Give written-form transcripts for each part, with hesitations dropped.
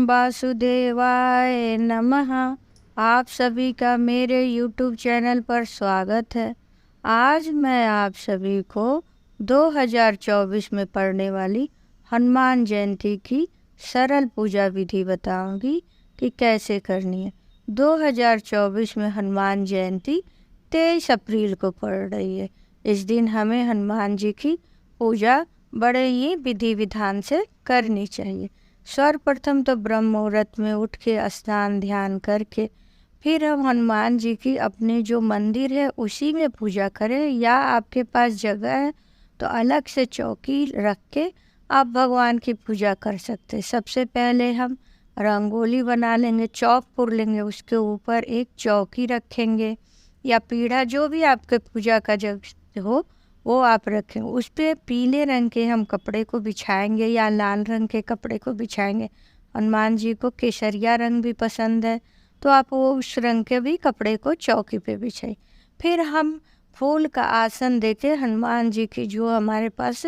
वासुदेवाय नमः। आप सभी का मेरे YouTube चैनल पर स्वागत है। आज मैं आप सभी को 2024 में पड़ने वाली हनुमान जयंती की सरल पूजा विधि बताऊंगी कि कैसे करनी है। 2024 में हनुमान जयंती 23 अप्रैल को पड़ रही है। इस दिन हमें हनुमान जी की पूजा बड़े ही विधि विधान से करनी चाहिए। सर्वप्रथम तो ब्रह्म मुहूर्त में उठ के स्नान ध्यान करके फिर हम हनुमान जी की अपने जो मंदिर है उसी में पूजा करें, या आपके पास जगह है तो अलग से चौकी रख के आप भगवान की पूजा कर सकते हैं। सबसे पहले हम रंगोली बना लेंगे, चौक पुर लेंगे, उसके ऊपर एक चौकी रखेंगे या पीढ़ा, जो भी आपके पूजा का जगह हो वो आप रखें। उस पर पीले रंग के हम कपड़े को बिछाएंगे या लाल रंग के कपड़े को बिछाएंगे। हनुमान जी को केसरिया रंग भी पसंद है तो आप वो उस रंग के भी कपड़े को चौकी पे बिछाइए। फिर हम फूल का आसन देके हनुमान जी की जो हमारे पास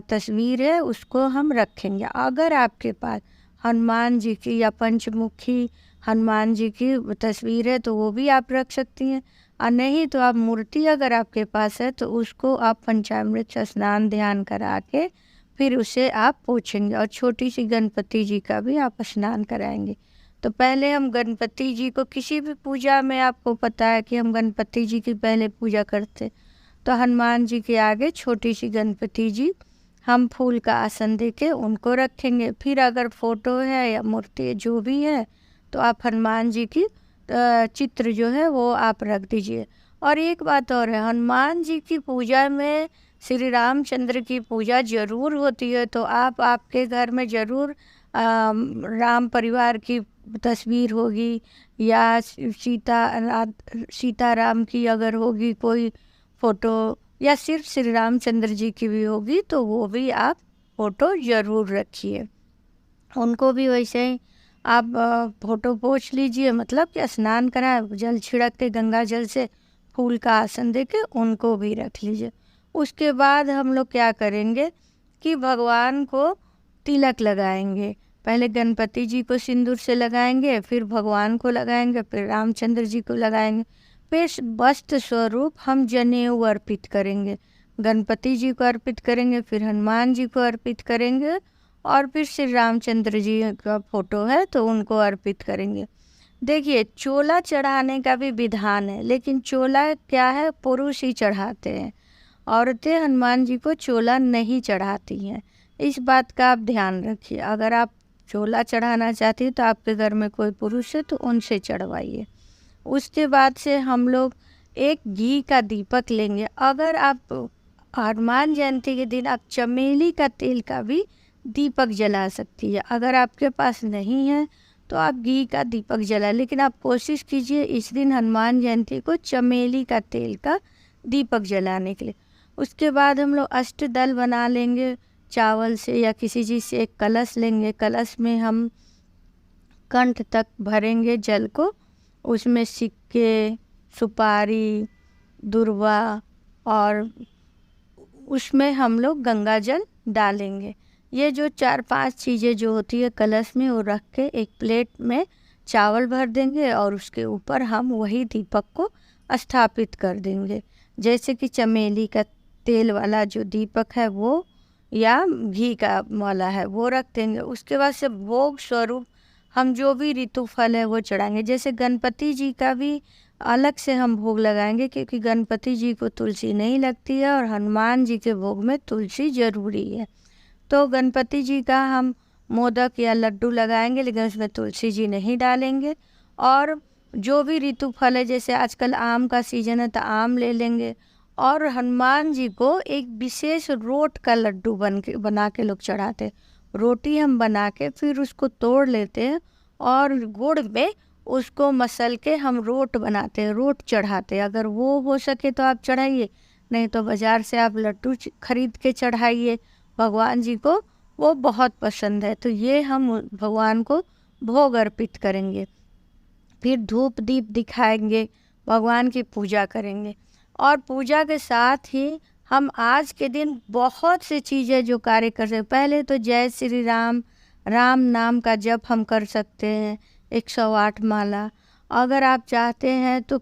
तस्वीर है उसको हम रखेंगे। अगर आपके पास हनुमान जी की या पंचमुखी हनुमान जी की तस्वीर है तो वो भी आप रख सकती हैं, और नहीं तो आप मूर्ति अगर आपके पास है तो उसको आप पंचामृत से स्नान ध्यान करा के फिर उसे आप पोछेंगे। और छोटी सी गणपति जी का भी आप स्नान कराएंगे। तो पहले हम गणपति जी को, किसी भी पूजा में आपको पता है कि हम गणपति जी की पहले पूजा करते, तो हनुमान जी के आगे छोटी सी गणपति जी हम फूल का आसन देके उनको रखेंगे। फिर अगर फोटो है या मूर्ति जो भी है तो आप हनुमान जी की चित्र जो है वो आप रख दीजिए। और एक बात और है, हनुमान जी की पूजा में श्री रामचंद्र की पूजा जरूर होती है, तो आप आपके घर में ज़रूर राम परिवार की तस्वीर होगी या सीता राम की अगर होगी कोई फ़ोटो, या सिर्फ श्री रामचंद्र जी की भी होगी तो वो भी आप फ़ोटो ज़रूर रखिए। उनको भी वैसे ही आप फोटो पोंछ लीजिए, मतलब कि स्नान कराए, जल छिड़क के गंगा जल से फूल का आसन देके उनको भी रख लीजिए। उसके बाद हम लोग क्या करेंगे कि भगवान को तिलक लगाएंगे। पहले गणपति जी को सिंदूर से लगाएंगे, फिर भगवान को लगाएंगे, फिर रामचंद्र जी को लगाएंगे। फिर वस्त्र स्वरूप हम जनेऊ अर्पित करेंगे, गणपति जी को अर्पित करेंगे, फिर हनुमान जी को अर्पित करेंगे, और फिर श्री रामचंद्र जी का फोटो है तो उनको अर्पित करेंगे। देखिए, चोला चढ़ाने का भी विधान है, लेकिन चोला क्या है, पुरुष ही चढ़ाते हैं, औरतें हनुमान जी को चोला नहीं चढ़ाती हैं। इस बात का आप ध्यान रखिए। अगर आप चोला चढ़ाना चाहती हैं तो आपके घर में कोई पुरुष है तो उनसे चढ़वाइए। उसके बाद से हम लोग एक घी का दीपक लेंगे। अगर आप हनुमान जयंती के दिन आप चमेली का तेल का भी दीपक जला सकती है। अगर आपके पास नहीं है तो आप घी का दीपक जला, लेकिन आप कोशिश कीजिए इस दिन हनुमान जयंती को चमेली का तेल का दीपक जलाने के लिए। उसके बाद हम लोग अष्टदल बना लेंगे चावल से या किसी चीज़ से। एक कलश लेंगे, कलश में हम कंठ तक भरेंगे जल को, उसमें सिक्के, सुपारी, दुर्वा, और उसमें हम लोग गंगा जल डालेंगे। ये जो 4-5 चीज़ें जो होती है कलश में, वो रख के एक प्लेट में चावल भर देंगे और उसके ऊपर हम वही दीपक को स्थापित कर देंगे। जैसे कि चमेली का तेल वाला जो दीपक है वो, या घी का वाला है वो रख देंगे। उसके बाद से भोग स्वरूप हम जो भी ऋतु फल है वो चढ़ाएंगे। जैसे गणपति जी का भी अलग से हम भोग लगाएंगे, क्योंकि गणपति जी को तुलसी नहीं लगती है और हनुमान जी के भोग में तुलसी ज़रूरी है। तो गणपति जी का हम मोदक या लड्डू लगाएंगे, लेकिन उसमें तुलसी जी नहीं डालेंगे। और जो भी ऋतु फल है, जैसे आजकल आम का सीजन है तो आम ले लेंगे। और हनुमान जी को एक विशेष रोट का लड्डू बना के लोग चढ़ाते हैं। रोटी हम बना के फिर उसको तोड़ लेते हैं और गुड़ में उसको मसल के हम रोट बनाते हैं, रोट चढ़ाते हैं। अगर वो हो सके तो आप चढ़ाइए, नहीं तो बाज़ार से आप लड्डू खरीद के चढ़ाइए। भगवान जी को वो बहुत पसंद है, तो ये हम भगवान को भोग अर्पित करेंगे। फिर धूप दीप दिखाएंगे, भगवान की पूजा करेंगे। और पूजा के साथ ही हम आज के दिन बहुत सी चीज़ें जो कार्य कर सकते। पहले तो जय श्री राम राम नाम का जप हम कर सकते हैं 108 माला। अगर आप चाहते हैं तो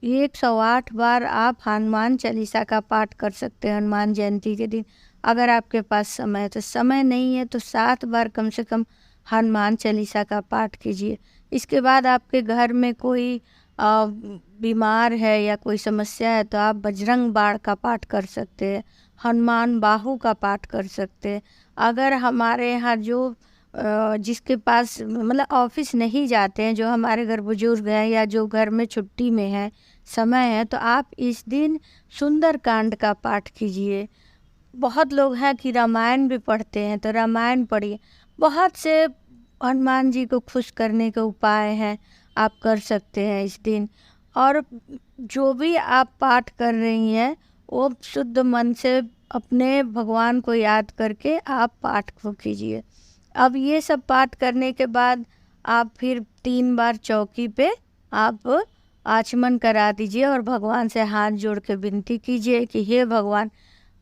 108 बार आप हनुमान चालीसा का पाठ कर सकते हैं हनुमान जयंती के दिन। अगर आपके पास समय है तो, समय नहीं है तो 7 बार कम से कम हनुमान चालीसा का पाठ कीजिए। इसके बाद आपके घर में कोई बीमार है या कोई समस्या है तो आप बजरंग बाण का पाठ कर सकते हैं, हनुमान बाहु का पाठ कर सकते हैं। अगर हमारे यहाँ जो जिसके पास मतलब ऑफिस नहीं जाते हैं, जो हमारे घर बुजुर्ग हैं या जो घर में छुट्टी में है, समय है, तो आप इस दिन सुंदरकांड का पाठ कीजिए। बहुत लोग हैं कि रामायण भी पढ़ते हैं, तो रामायण पढ़िए। बहुत से हनुमान जी को खुश करने के उपाय हैं, आप कर सकते हैं इस दिन। और जो भी आप पाठ कर रही हैं वो शुद्ध मन से अपने भगवान को याद करके आप पाठ को कीजिए। अब ये सब पाठ करने के बाद आप फिर 3 बार चौकी पे आप आचमन करा दीजिए और भगवान से हाथ जोड़ के विनती कीजिए कि हे भगवान,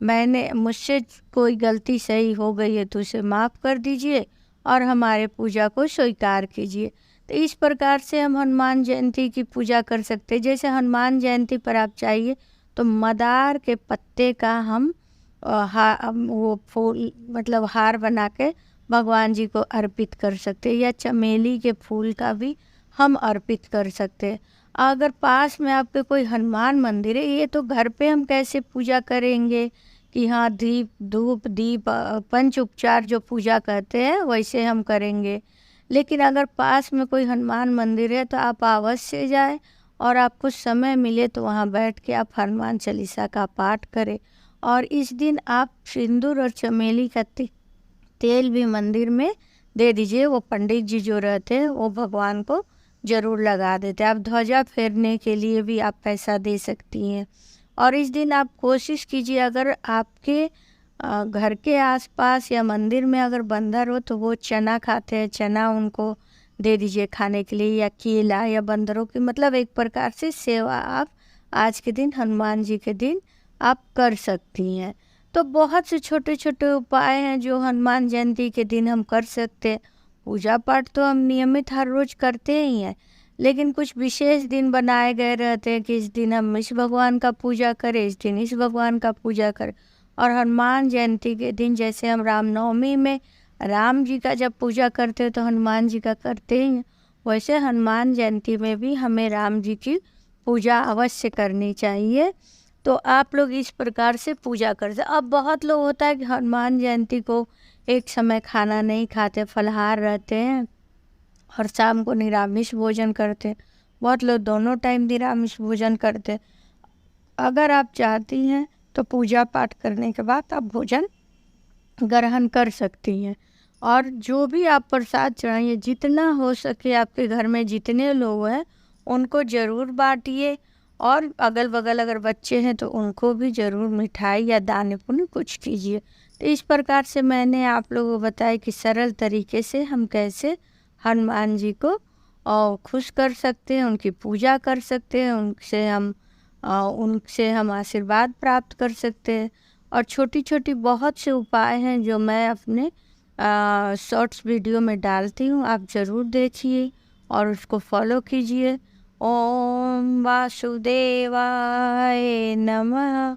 मुझसे कोई गलती सही हो गई है तो उसे माफ़ कर दीजिए और हमारे पूजा को स्वीकार कीजिए। तो इस प्रकार से हम हनुमान जयंती की पूजा कर सकते हैं। जैसे हनुमान जयंती पर आप चाहिए तो मदार के पत्ते का हम वो फूल मतलब हार बना के भगवान जी को अर्पित कर सकते हैं, या चमेली के फूल का भी हम अर्पित कर सकते हैं। अगर पास में आपके कोई हनुमान मंदिर है, ये तो घर पे हम कैसे पूजा करेंगे कि हाँ दीप धूप दीप पंच उपचार जो पूजा करते हैं वैसे हम करेंगे। लेकिन अगर पास में कोई हनुमान मंदिर है तो आप अवश्य जाएं और आपको समय मिले तो वहाँ बैठ के आप हनुमान चालीसा का पाठ करें। और इस दिन आप सिंदूर और चमेली का तेल भी मंदिर में दे दीजिए। वो पंडित जी जो रहते हैं वो भगवान को ज़रूर लगा देते हैं। आप ध्वजा फेरने के लिए भी आप पैसा दे सकती हैं। और इस दिन आप कोशिश कीजिए, अगर आपके घर के आसपास या मंदिर में अगर बंदर हो तो वो चना खाते हैं, चना उनको दे दीजिए खाने के लिए, या केला, या बंदरों की मतलब एक प्रकार से सेवा आप आज के दिन हनुमान जी के दिन आप कर सकती हैं। तो बहुत से छोटे छोटे उपाय हैं जो हनुमान जयंती के दिन हम कर सकते हैं। पूजा पाठ तो हम नियमित हर रोज़ करते ही हैं, लेकिन कुछ विशेष दिन बनाए गए रहते हैं कि इस दिन हम इस भगवान का पूजा करें, इस दिन इस भगवान का पूजा करें। और हनुमान जयंती के दिन जैसे हम रामनवमी में राम जी का जब पूजा करते हैं तो हनुमान जी का करते ही हैं, वैसे हनुमान जयंती में भी हमें राम जी की पूजा अवश्य करनी चाहिए। तो आप लोग इस प्रकार से पूजा कर सकते। अब बहुत लोग होता है कि हनुमान जयंती को एक समय खाना नहीं खाते, फलाहार रहते हैं और शाम को निरामिष भोजन करते हैं। बहुत लोग दोनों टाइम निरामिष भोजन करते हैं। अगर आप चाहती हैं तो पूजा पाठ करने के बाद आप भोजन ग्रहण कर सकती हैं। और जो भी आप प्रसाद चढ़ाइए, जितना हो सके आपके घर में जितने लोग हैं उनको ज़रूर बांटिए। और अगल बगल अगर बच्चे हैं तो उनको भी ज़रूर मिठाई या दान पुण्य कुछ कीजिए। तो इस प्रकार से मैंने आप लोगों को बताया कि सरल तरीके से हम कैसे हनुमान जी को खुश कर सकते हैं, उनकी पूजा कर सकते हैं, उनसे हम आशीर्वाद प्राप्त कर सकते हैं। और छोटी छोटी बहुत से उपाय हैं जो मैं अपने शॉर्ट्स वीडियो में डालती हूँ, आप ज़रूर देखिए और उसको फॉलो कीजिए। ओम वासुदेवाय नमः।